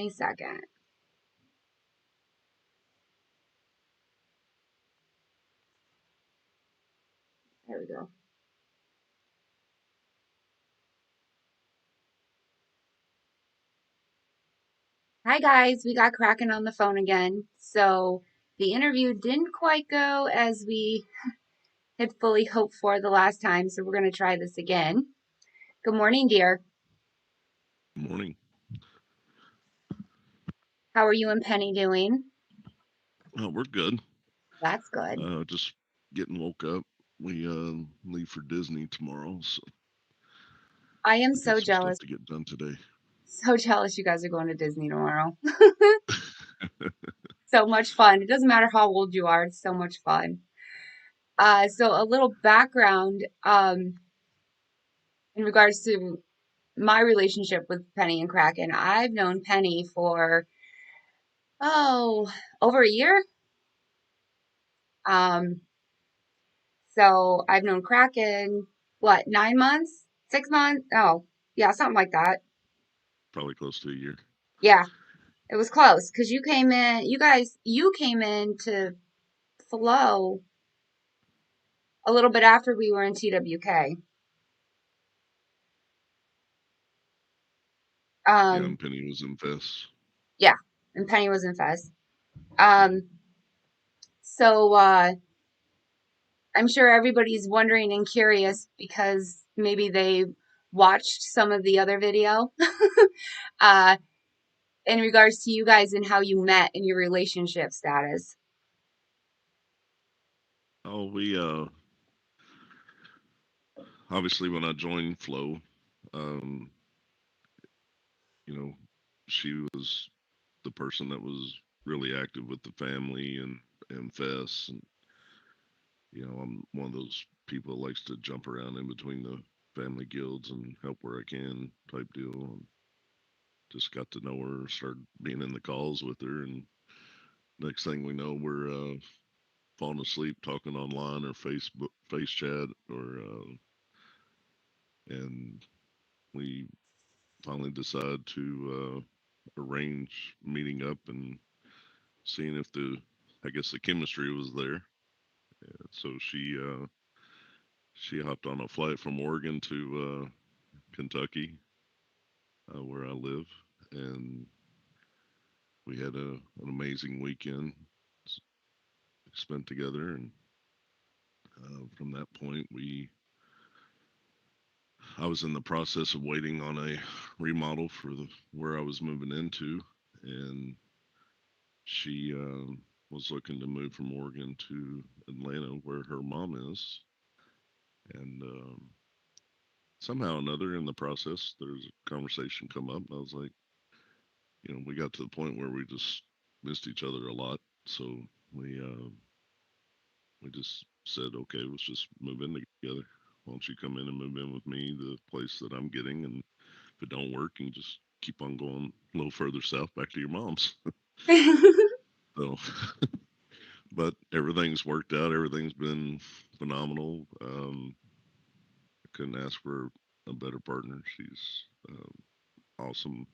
A second. There we go. Hi guys, we got Kraken on the phone again. So the interview didn't quite go as we had fully hoped for the last time, so we're going to try this again. Good morning, dear. Morning. How are you and Penny doing? Oh, we're good. That's good. Just getting woke up. We leave for Disney tomorrow, so I am we got so some stuff jealous. to get done today. So jealous you guys are going to Disney tomorrow. So much fun. It doesn't matter how old you are, it's so much fun. So a little background in regards to my relationship with Penny and Kraken. I've known Penny for over a year. Um, so I've known Kraken, what, 9 months, 6 months? Oh, yeah, something like that. Probably close to a year. Yeah, it was close because you came in to Flow a little bit after we were in TWK. Yeah, Um, and Penny was in Fest. yeah, and Penny was in Fest. Um, so I'm sure everybody's wondering and curious because maybe they watched some of the other video uh, in regards to you guys and how you met and your relationship status. Oh, we obviously when I joined Flow, um, you know, she was the person that was really active with the family and Fest, and I'm one of those people that likes to jump around in between the family guilds and help where I can type deal. And just got to know her, started being in the calls with her, and next thing we know, we're falling asleep talking online or Facebook face chat, or and we finally decide to arrange meeting up and seeing if I guess the chemistry was there. So she hopped on a flight from Oregon to Kentucky, where I live, and we had an amazing weekend spent together. And from that point, I was in the process of waiting on a remodel for where I was moving into, and she was looking to move from Oregon to Atlanta, where her mom is. And somehow or another, in the process, there's a conversation come up, and I was like, we got to the point where we just missed each other a lot, so we uh, we just said, okay, let's just move in together. Why don't you come in and move in with me, the place that I'm getting, and if it don't work, you can just keep on going a little further south back to your mom's. So, but everything's worked out. Everything's been phenomenal. I couldn't ask for a better partner. She's awesome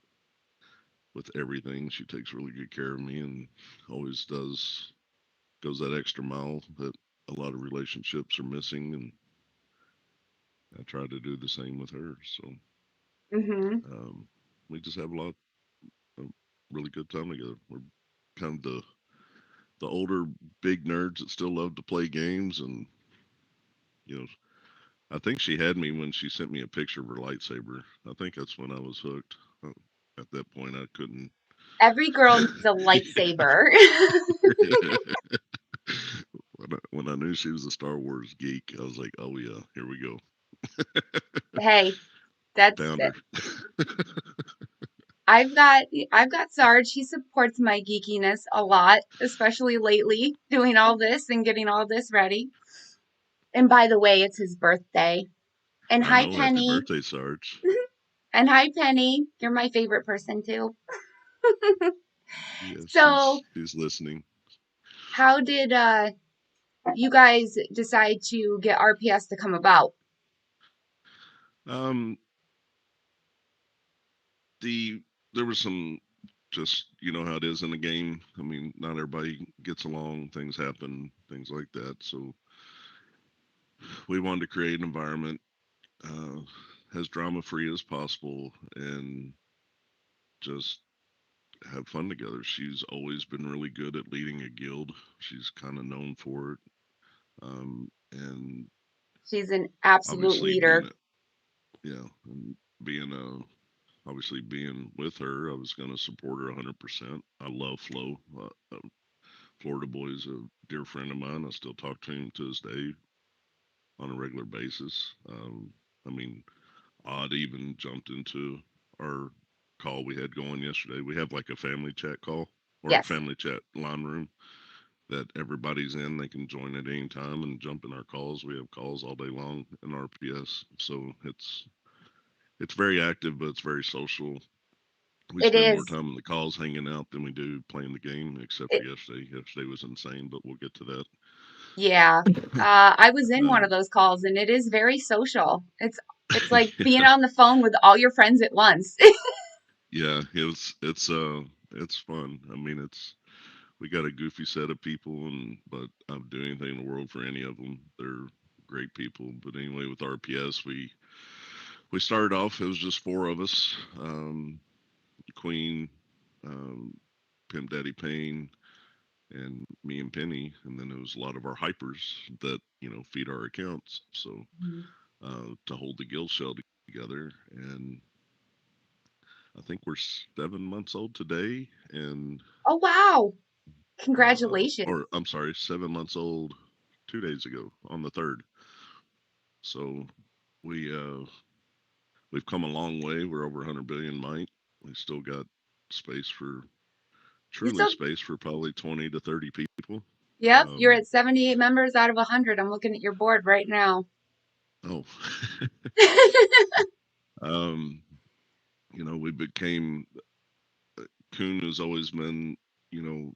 with everything. She takes really good care of me and always goes that extra mile that a lot of relationships are missing. And I try to do the same with her. So hmm um, we just have a really good time together. We're kind of the older big nerds that still love to play games, and you know I think she had me when she sent me a picture of her lightsaber. I think that's when I was hooked. At that point, I couldn't. Every girl needs a lightsaber. When I knew she was a Star Wars geek, I was like, "Oh yeah, here we go." Hey, that's Found it. her. I've got Sarge. He supports my geekiness a lot, especially lately, doing all this and getting all this ready. And by the way, it's his birthday. And I hi, know. Happy Penny. birthday, Sarge. And hi, Penny. You're my favorite person too. Yeah, So, she's listening. how did you guys decide to get RPS to come about? Um, the there was some. just you know how it is in the game. I mean, not everybody gets along. Things happen, things like that. So we wanted to create an environment uh, as drama free as possible and just have fun together. She's always been really good at leading a guild. She's kind of known for it. And She's an absolute obviously being leader. a, yeah, and being obviously being with her, I was going to support her 100%. I love Flo. Florida boy is a dear friend of mine. I still talk to him to this day on a regular basis. I mean, Odd even jumped into our call we had going yesterday. We have like a family chat call or a Yes, family chat line room that everybody's in. They can join at any time and jump in our calls. We have calls all day long in RPS, so it's very active, but it's very social. We it spend more is. time in the calls hanging out than we do playing the game, except for It, yesterday. Yesterday was insane, but we'll get to that. yeah. I was in one of Um, those calls and it is very social. It's like being on the phone with all your friends at once. yeah, it's fun. I mean, it's we got a goofy set of people, and but I'd do anything in the world for any of them. They're great people. But anyway, with RPS, we started off. It was just four of us: Queen, um, Pimp Daddy Payne, and me and Penny. And then there was a lot of our hypers that feed our accounts. So Mhm. to hold the guild shell together, and I think we're 7 months old today, and Oh, wow. Congratulations. or I'm sorry, 7 months old 2 days ago on the third. So we we've come a long way. We're over 100 billion might. We still got space for It's truly so, space for probably 20 to 30 people. yep, you're Um, at 78 members out of 100. I'm looking at your board right now. oh, um, we became Coon has always been, you know,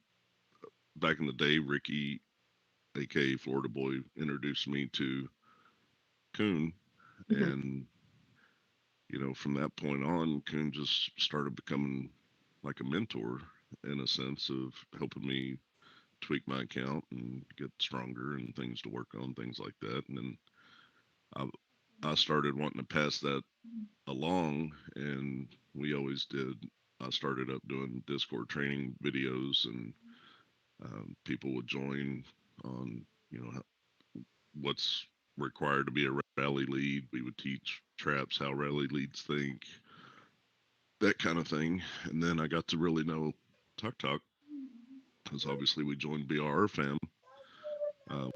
back in the day. Ricky, aka Florida Boy, introduced me to Coon, Mhm. and from that point on, Coon just started becoming like a mentor in a sense of helping me tweak my account and get stronger and things to work on, things like that. And then I, I started wanting to pass that along, and we always did. I started up doing Discord training videos, and people would join on, what's required to be a rally lead. We would teach traps how rally leads think, that kind of thing. And then I got to really know Tuk Tuk because obviously we joined BR fam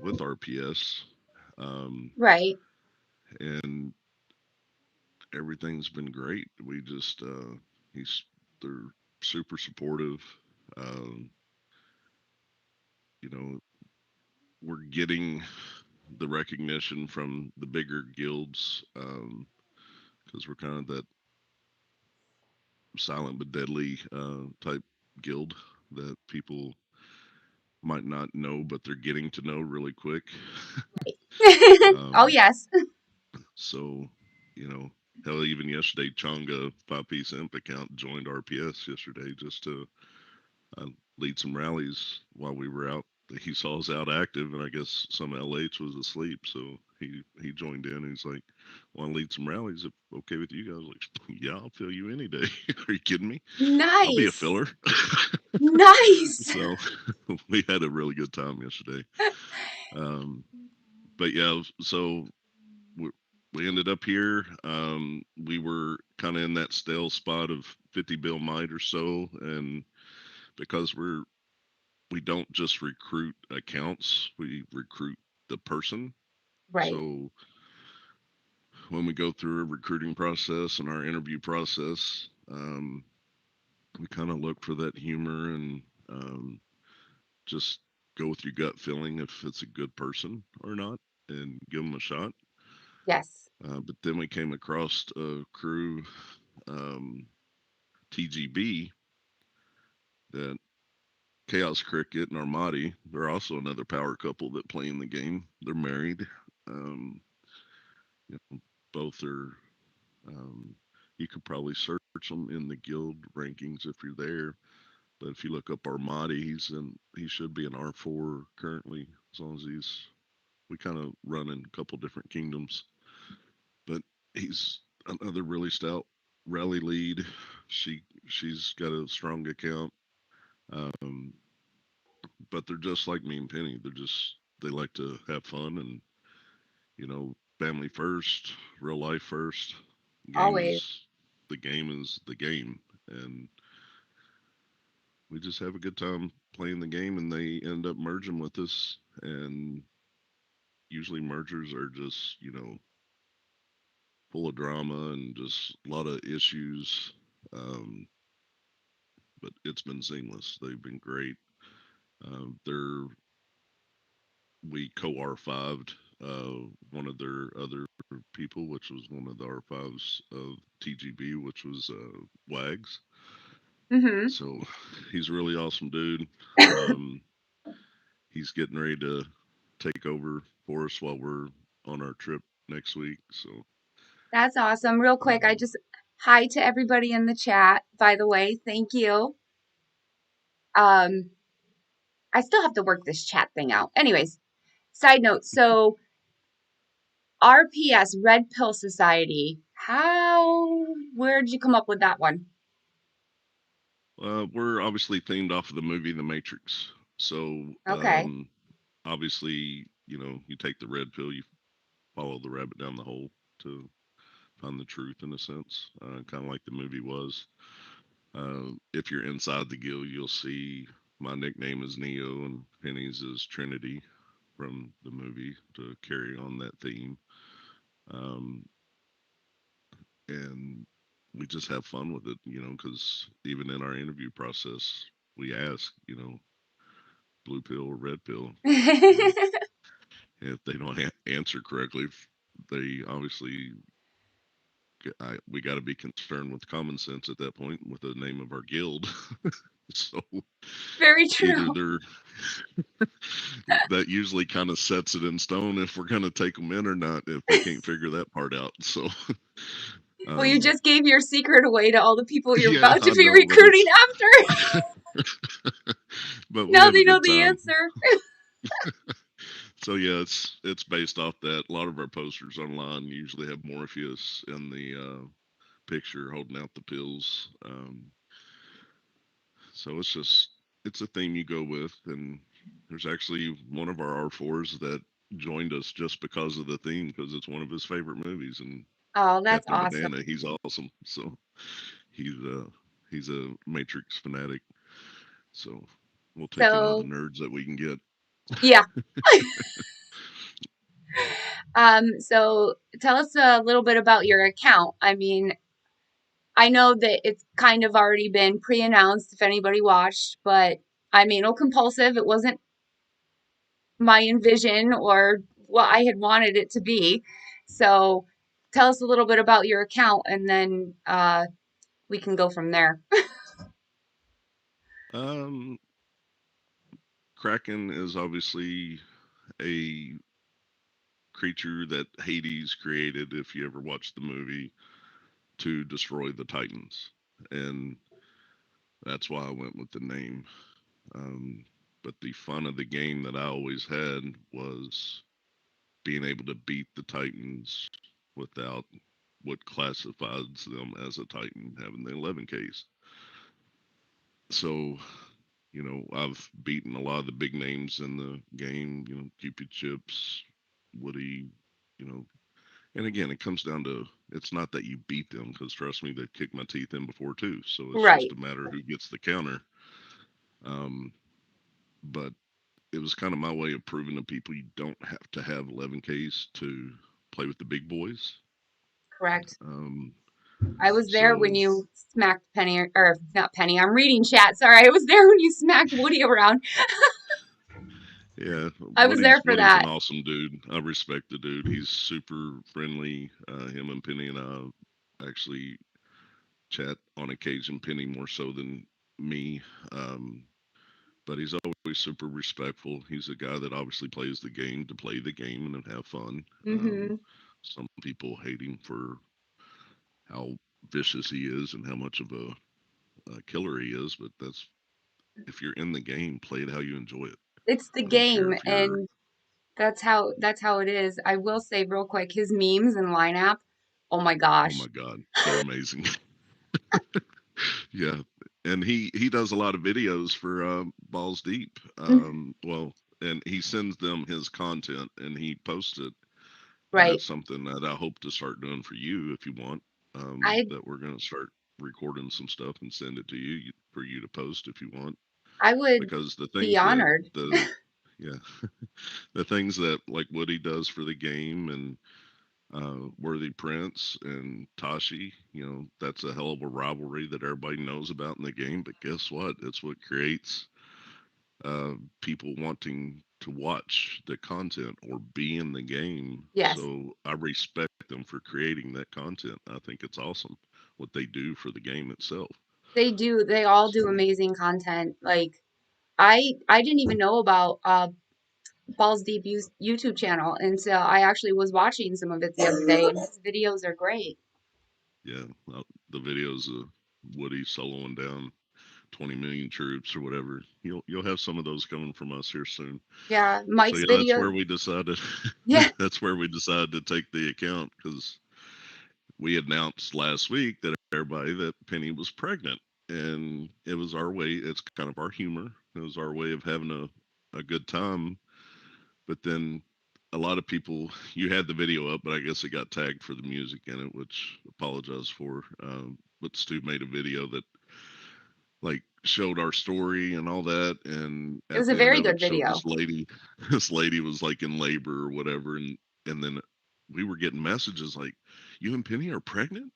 with RPS, um, Right. and everything's been great. We just he's they're super supportive. Um, you know, we're getting the recognition from the bigger guilds because we're kind of that silent but deadly type guild that people might not know, but they're getting to know really quick. Oh, um, yes. so, you know, hell, even yesterday, Chonga 5 piece imp account joined RPS yesterday just to uh, lead some rallies while we were out. He saw us out active, and I guess some LH was asleep, so he joined in. And he's like, "Want to lead some rallies? If okay with you guys?" Like, yeah, I'll fill you any day. Are you kidding me? I'll be a Nice. filler. Nice. So we had a really good time yesterday. Um, but yeah, so we, we ended up here. We were kind of in that stale spot of 50 bill might or so, and because we don't just recruit accounts, we recruit the person. Right. So when we go through a recruiting process and our interview process, we kind of look for that humor and just go with your gut feeling if it's a good person or not and give them a shot. Yes. But then we came across a crew, um, TGB, that Chaos Cricket and Armati. They're also another power couple that play in the game. They're married. Um, you know, both are. Um, you could probably search them in the guild rankings if you're there. But if you look up Armadi, he should be an R4 currently, as long as he's we kind of run in a couple different kingdoms. But he's another really stout rally lead. She's got a strong account. Um, but they're just like me and Penny. They like to have fun and family first, real life first. Game Always. is the game is the game, and we just have a good time playing the game. And they end up merging with us, and usually mergers are just full of drama and just a lot of issues. Um, but it's been seamless. They've been great. They're we co R5'd one of their other people, which was one of the R5s of TGB, which was Wags. Hmm. So he's a really awesome dude. Um, he's getting ready to take over for us while we're on our trip next week. So That's awesome. Real quick, I um, just hi to everybody in the chat, by the way. Thank you. Um, I still have to work this chat thing out. Anyways, side note. So RPS, Red Pill Society. Where'd you come up with that one? we're obviously themed off of the movie The Matrix. So Okay. obviously, you take the red pill, you follow the rabbit down the hole to find the truth in a sense, kind of like the movie was. If you're inside the guild, you'll see my nickname is Neo and Penny's is Trinity from the movie to carry on that theme. Um, and we just have fun with it, because even in our interview process, we ask, blue pill or red pill, and if they don't answer correctly, they obviously we got to be concerned with common sense at that point with the name of our guild. So Very either true. they're that usually kind of sets it in stone if we're going to take them in or not if they can't figure that part out. So Well, you um just gave your secret away to all the people you're yeah, about to I be know, but recruiting after. but we Now have a they know good the time. answer. So yeah, it's based off that. A lot of our posters online usually have Morpheus in the picture holding out the pills. So it's a theme you go with, and there's actually one of our R4s that joined us just because of the theme, because it's one of his favorite movies, and Oh, that's Captain awesome. Banana, he's awesome. So he's uh he's a Matrix fanatic. So we'll take in all the So, nerds that we can get. yeah. So tell us a little bit about your account. I mean, I know that it's kind of already been pre-announced if anybody watched, but I mean, no compulsive. It wasn't my envision or what I had wanted it to be. So tell us a little bit about your account and then we can go from there. Um, Kraken is obviously a creature that Hades created. If you ever watched the movie, to destroy the Titans, and that's why I went with the name. Um, but the fun of the game that I always had was being able to beat the Titans without what classifies them as a Titan, having the 11 case. So, I've beaten a lot of the big names in the game, Cupid Chips, Woody, you know, and again, it comes down to it's not that you beat them, because trust me, they kicked my teeth in before too. So it's just Right. a matter who gets the counter. Um, but it was kind of my way of proving to people you don't have to have 11Ks to play with the big boys. Correct. Um, I was there when so you smacked Penny, or not Penny, I'm reading chat. Sorry. I was there when you smacked Woody around. yeah, I was there for Woody's an that. awesome dude. I respect the dude. He's super friendly. Him and Penny and I actually chat on occasion. Penny more so than me. But he's always super respectful. He's a guy that obviously plays the game to play the game and have fun. Hmm. Some people hate him for how vicious he is and how much of a killer he is, but that's if you're in the game, play it how you enjoy it. It's the I don't care game, if you're. and that's how it is. I will say real quick, his memes and lineup. Oh my Oh gosh. my God, they're amazing. Yeah, and he does a lot of videos for Balls Deep. Well, and he sends them his content and he posts it, and Right. that's something that I hope to start doing for you if you want. I That we're gonna start recording some stuff and send it to you for you to post if you want, I would because the be things that honored. the yeah the things that like Woody does for the game and Worthy Prince and Tashi, that's a hell of a rivalry that everybody knows about in the game. But guess what? It's what creates people wanting to watch the content or be in the game. Yes, So I respect them for creating that content. I think it's awesome what they do for the game itself. they do. They all do So amazing content. Like I didn't even know about Balls Deep YouTube channel until I actually was watching some of it the other day, and his videos are great. yeah, the videos of Woody soloing down 20 million troops or whatever. You'll have some of those coming from us here soon. Yeah, So Mike's yeah, that's video. where we decided. Yeah, That's where we decided to take the account because we announced last week that everybody that Penny was pregnant, and it was our way. It's kind of our humor. It was our way of having a good time. But then a lot of people, you had the video up, but I guess it got tagged for the music in it, which apologize for. But Stu made a video that like showed our story and all that, and it at was a the end very of good it showed video. this lady. This lady was like in labor or whatever, and then we were getting messages like, "You and Penny are pregnant."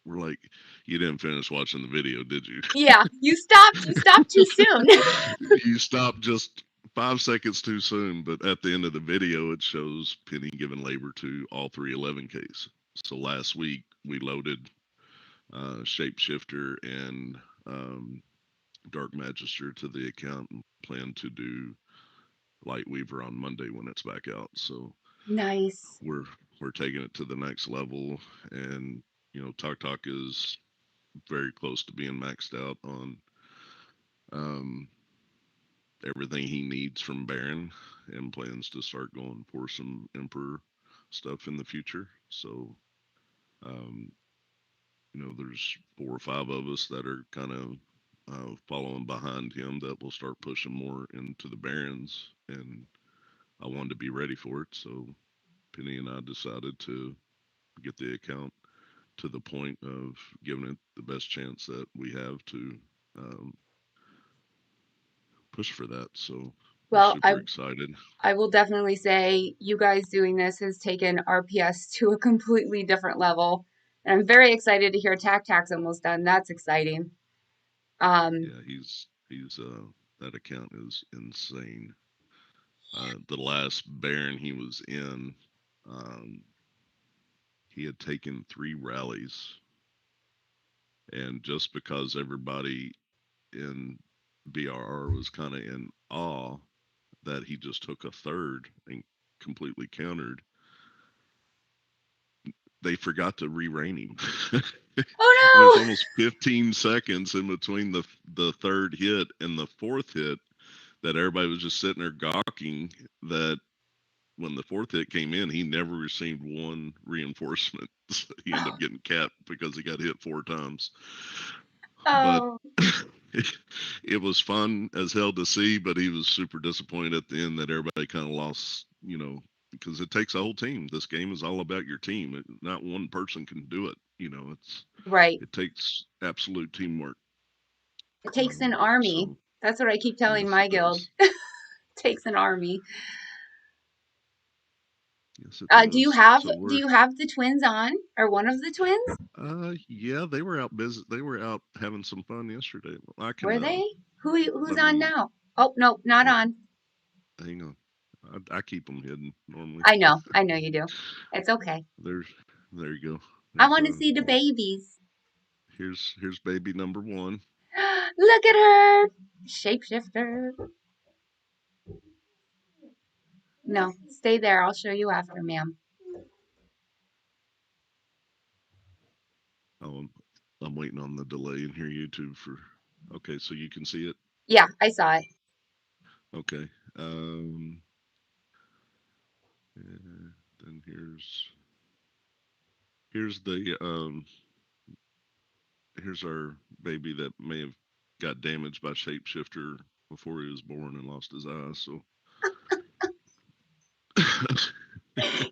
We're like, "You didn't finish watching the video, did you?" Yeah, you stopped. You stopped too soon. You stopped just 5 seconds too soon. But at the end of the video, it shows Penny giving labor to all three 11Ks. So last week we loaded Shapeshifter and Dark Magister to the account and plan to do Lightweaver on Monday when it's back out. So Nice. we're we're taking it to the next level, and Talk Talk is very close to being maxed out on um, everything he needs from Baron, and plans to start going for some Emperor stuff in the future. So um, there's 4 or 5 of us that are kind of following behind him that will start pushing more into the Barons, and I wanted to be ready for it. So Penny and I decided to get the account to the point of giving it the best chance that we have to um, push for that. So we're Well, super excited. I will definitely say you guys doing this has taken RPS to a completely different level. And I'm very excited to hear Tac Tac's almost done. That's exciting. Um, Yeah, he's that account is insane. The last Baron he was in, um, he had taken 3 rallies, and just because everybody in BRR was kind of in awe that he just took a third and completely countered, they forgot to re-rain him. And there's oh almost 15 seconds in between the third hit and the fourth hit that everybody was just sitting there gawking that when the fourth hit came in, he never received one reinforcement. So he ended up getting capped because he got hit 4 times. But no. Oh, it was fun as hell to see, but he was super disappointed at the end that everybody kind of lost, because it takes a whole team. This game is all about your team. Not one person can do it. right. It takes absolute teamwork. It takes an army. So That's what I keep telling yes, it my guild. does. It takes an army. Yes, it Do you does. have So do we're you have the twins on or one of the twins? yeah, they were out busy. They were out having some fun yesterday. I can Were they? Who's let on me now? Oh no, not let, on. hang on. I keep them hidden normally. I know you do. It's okay. There's there you go. I There's want to see the babies. here's baby number one. Look at her, shapeshifter. No, stay there. I'll show you after, ma'am. Oh, I'm waiting on the delay in here YouTube for. Okay, so you can see it. Yeah, I saw it. Okay. Um, then here's the here's our baby that may have got damaged by shapeshifter before he was born and lost his eyes. So,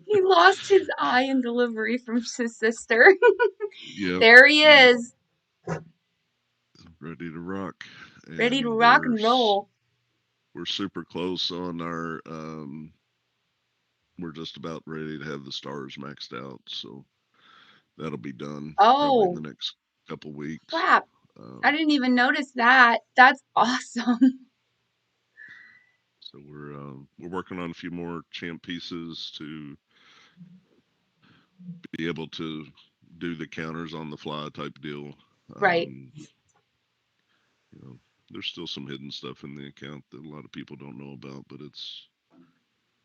He lost his eye in delivery from his sister. yep, There he yep, is, ready to rock, ready to and rock and roll. we're super close on our. We're just about ready to have the stars maxed out, so that'll be done probably in the Oh, next couple weeks. crap. I Um, didn't even notice that. That's awesome. so we're working on a few more champ pieces to be able to do the counters on the fly type deal. Right. Um, you know, there's still some hidden stuff in the account that a lot of people don't know about, but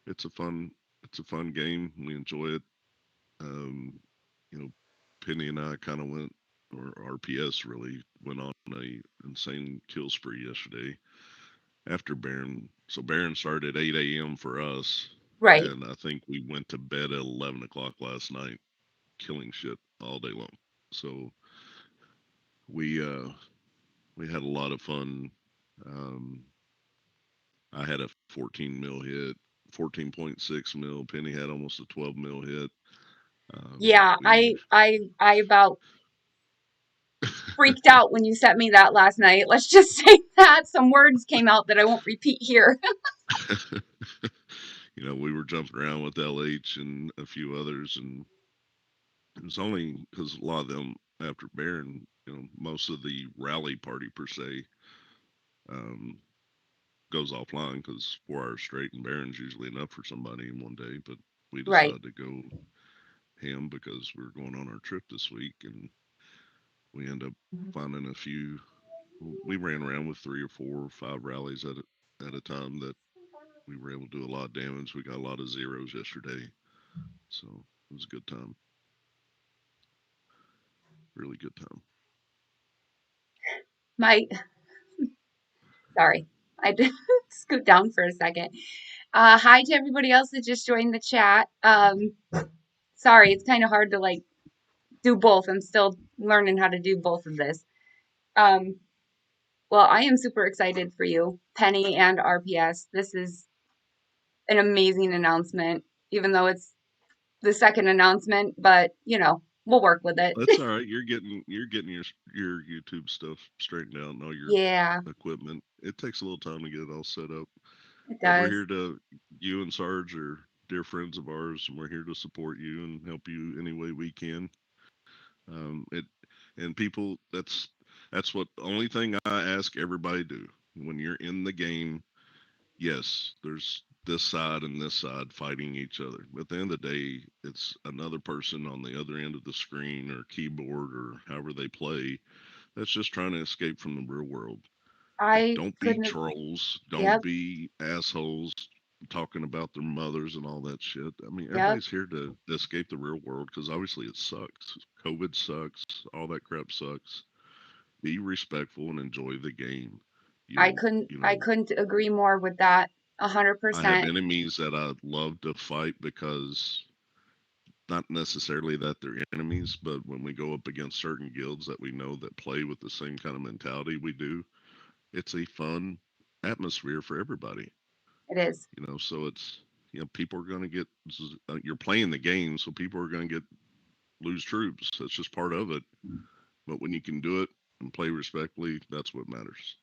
it's a fun it's a fun game. We enjoy it. Um, you know, Penny and I kind of went, or RPS really went on a insane kill spree yesterday after Baron. So Baron started at 8 a.m. for us, Right. and I think we went to bed at 11 o'clock last night, killing shit all day long. So we uh, we had a lot of fun. Um, I had a 14 mil hit, 14.6 mil. Penny had almost a 12 mil hit. Yeah, We I about freaked out when you sent me that last night. Let's just say that some words came out that I won't repeat here. we were jumping around with LH and a few others, and it was only because a lot of them after Baron, most of the rally party per se um, goes offline because 4 hours straight and Baron's usually enough for somebody in one day. But we Right. decided to go ham because we are going on our trip this week, and we end up finding a few. We ran around with 3 or 4 or 5 rallies at a time that we were able to do a lot of damage. We got a lot of zeros yesterday, so it was a good time. Really good time. My sorry. I did scoot down for a second. Hi to everybody else that just joined the chat. Sorry, it's kind of hard to like do both. I'm still learning how to do both of this. Um, well, I am super excited for you, Penny and RPS. This is an amazing announcement, even though it's the second announcement, but we'll work with it. That's all right. You're getting your YouTube stuff straightened out and all your Yeah, equipment. It takes a little time to get it all set up, it but we're does. here to. You and Sarge are dear friends of ours, and we're here to support you and help you any way we can. It and people. That's what the only thing I ask everybody to do when you're in the game. Yes, there's this side and this side fighting each other. But at the end of the day, it's another person on the other end of the screen or keyboard or however they play that's just trying to escape from the real world. I Don't be couldn't. trolls. Don't Yep, be assholes talking about their mothers and all that shit. I mean, yep. everybody's here to escape the real world because obviously it sucks. COVID sucks. All that crap sucks. Be respectful and enjoy the game. I You'll, couldn't. you I know, couldn't agree more with that. A hundred I have percent. enemies that I love to fight because not necessarily that they're enemies, but when we go up against certain guilds that we know that play with the same kind of mentality we do, it's a fun atmosphere for everybody. It is. So people are going to get, you're playing the game, so people are going to get lose troops. That's just part of it. But when you can do it and play respectfully, that's what matters.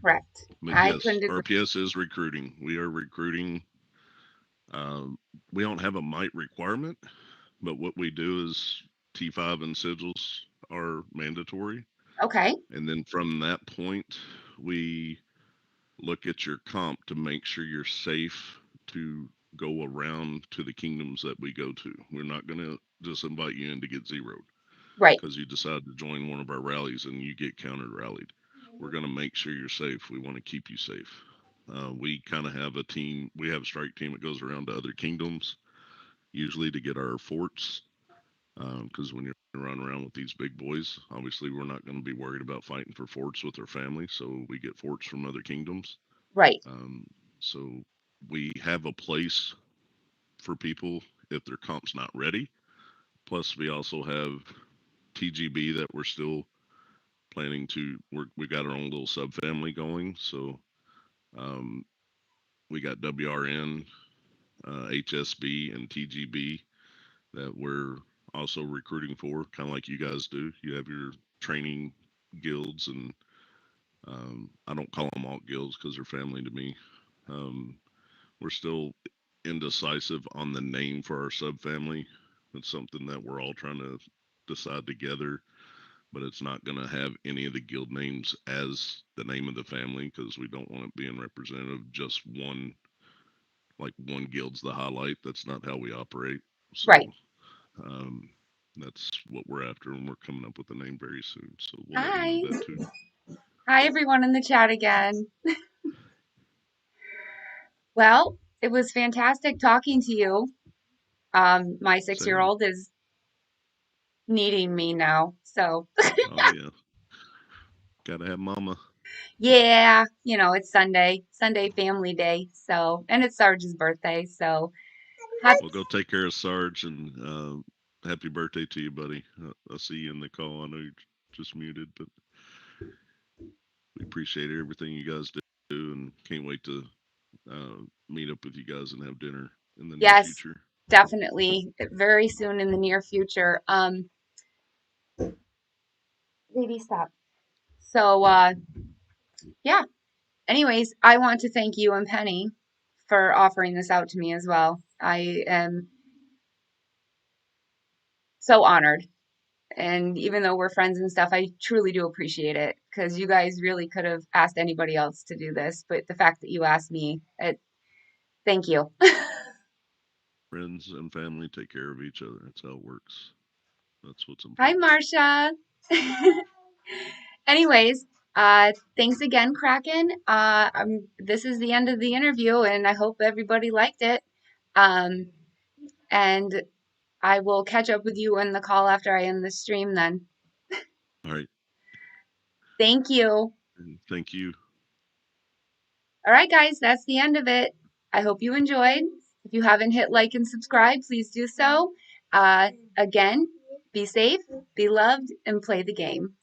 Correct. But I yes, couldn't agree. RPS is recruiting. We are recruiting. Um, we don't have a might requirement, but what we do is T5 and sigils are mandatory. Okay. And then from that point, we look at your comp to make sure you're safe to go around to the kingdoms that we go to. We're not going to just invite you in to get zeroed Right. because you decide to join one of our rallies and you get counter rallied. We're going to make sure you're safe. We want to keep you safe. We kind of have a team, we have a strike team that goes around to other kingdoms, usually to get our forts. Because when you're running around with these big boys, obviously we're not going to be worried about fighting for forts with our family, so we get forts from other kingdoms. Right. Um, so we have a place for people if their comp's not ready. Plus, we also have TGB that we're still planning to. We got our own little sub family going. So um, we got WRN, HSB, and TGB that we're also recruiting for, kind of like you guys do. You have your training guilds, and I don't call them alt guilds because they're family to me. Um, we're still indecisive on the name for our subfamily. It's something that we're all trying to decide together, but it's not going to have any of the guild names as the name of the family because we don't want it being representative of just one, like one guild's the highlight. That's not how we operate. So Right. um, that's what we're after, and we're coming up with a name very soon. So we'll let you know Hi. that too. Hi, everyone in the chat again. Well, it was fantastic talking to you. My 6 year Same. old is needing me now. So, Oh yeah, gotta have mama. yeah, it's Sunday family day. So, and it's Sarge's birthday. So, happy, Well, go take care of Sarge, and happy birthday to you, buddy. I'll see you in the call. I know you're just muted, but we appreciate everything you guys do, and can't wait to meet up with you guys and have dinner in the near yes, future. definitely very soon in the near future. Baby, stop. So, yeah. Anyways, I want to thank you and Penny for offering this out to me as well. I am so honored. And even though we're friends and stuff, I truly do appreciate it because you guys really could have asked anybody else to do this. But the fact that you asked me, thank you. Friends and family take care of each other. That's how it works. That's what's Hi, important. Marcia. Anyways, thanks again, Kraken. This is the end of the interview, and I hope everybody liked it. Um, and I will catch up with you in the call after I end the stream then. All right. Thank you. And thank you. All right, guys, that's the end of it. I hope you enjoyed. If you haven't hit like and subscribe, please do so. Again, be safe, be loved, and play the game.